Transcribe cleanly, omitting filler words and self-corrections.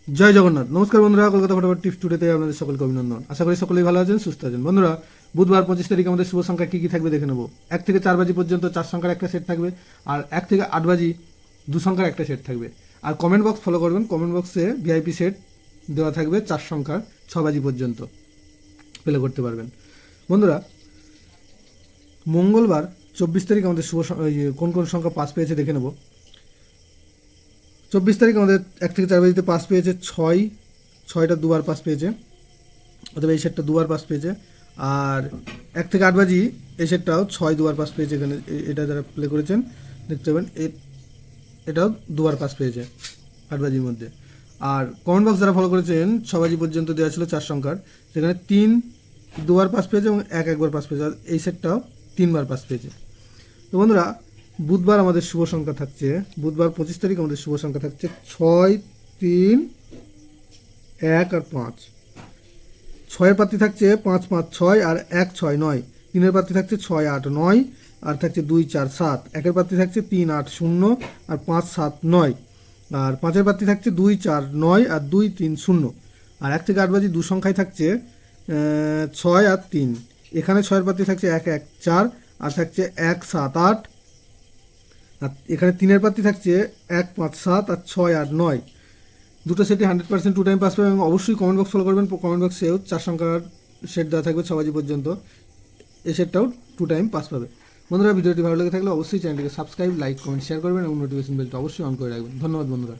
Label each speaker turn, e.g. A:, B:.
A: জয় জগন্নাথ। নমস্কার বন্ধুরা, কলকাতা ফটাফট টিপস টুডেতে আপনাদের সকলকে অভিনন্দন। আশা করি সকলেই ভালো আছেন, সুস্থ আছেন। বন্ধুরা, বুধবার 25 তারিখ আমাদের শুভ সংখ্যা কী কী থাকবে দেখে নেব। 1 থেকে 4 বাজি পর্যন্ত 4 সংখ্যার একটা সেট থাকবে, আর 1 থেকে 8 বাজি 2 সংখ্যার একটা সেট থাকবে। আর কমেন্ট বক্স ফলো করবেন, কমেন্ট বক্সে ভিআইপি সেট দেওয়া থাকবে 4 সংখ্যার 6 বাজি পর্যন্ত প্লে করতে পারবেন। বন্ধুরা, মঙ্গলবার 24 তারিখ আমাদের শুভ কোন কোন সংখ্যা পাস পেয়েছে দেখে নেব। 24 তারিখ আমাদের 1 থেকে 4 বাজিতে পাস পেয়েছে 6টা দুবার পাস পেয়েছে, অথবা এই সেটটা দুবার পাস পেয়েছে। আর 1 থেকে 8 বাজি এই সেটটাও 6 দুবার পাস পেয়েছে। এখানে এটা যারা প্লে করেছেন দেখতে পাবেন এটাও দুবার পাস পেয়েছে 8 বাজির মধ্যে। আর কমেন্ট বক্স যারা ফলো করেছেন 6 বাজি পর্যন্ত দেওয়া ছিল 4 সংখ্যার, সেখানে 3 দুবার পাস পেয়েছে এবং 1 একবার পাস পেয়েছে। আর এই সেটটাও 3বার পাস পেয়েছে। তো বন্ধুরা, বুধবার আমাদের শুভ সংখ্যা থাকছে, বুধবার 25 তারিখ আমাদের শুভ সংখ্যা থাকছে 6, 3, 1 আর 5। 6-এর প্রার্থী থাকছে 5, 5, 6 আর 1, 6, 9। 3-এর প্রার্থী থাকছে 6, 8, 9 আর থাকছে 2, 4, 7। 1-এর প্রার্থী থাকছে 3, 8, 0 আর 5, 7, 9। আর 5-এর প্রার্থী থাকছে 2, 4, 9 আর 2, 3, 0। আর 1 থেকে 8 বাজি 2 সংখ্যায় থাকছে 6 আর 3। এখানে 6-এর প্রার্থী থাকছে 1, 1, 4 আর থাকছে 1, 7, 8। আর এখানে 3-এর প্রার্থী থাকছে 1, 5, 7 আর 6, 8, 9। দুটো সেটে 100% 2 টাইম পাস পাবে। এবং অবশ্যই কমেন্ট বক্স ফলো করবেন, কমেন্ট বক্সেও 4 সংখ্যার সেট দেওয়া থাকবে 6 বাজি পর্যন্ত। এই সেটটাও 2 টাইম পাস পাবে। বন্ধুরা, ভিডিওটি ভালো লেগে থাকলে অবশ্যই চ্যানেলটিকে সাবস্ক্রাইব, লাইক, কমেন্ট, শেয়ার করবেন এবং নোটিফিকেশন বেলটা অবশ্যই অন করে রাখবেন। ধন্যবাদ বন্ধুরা।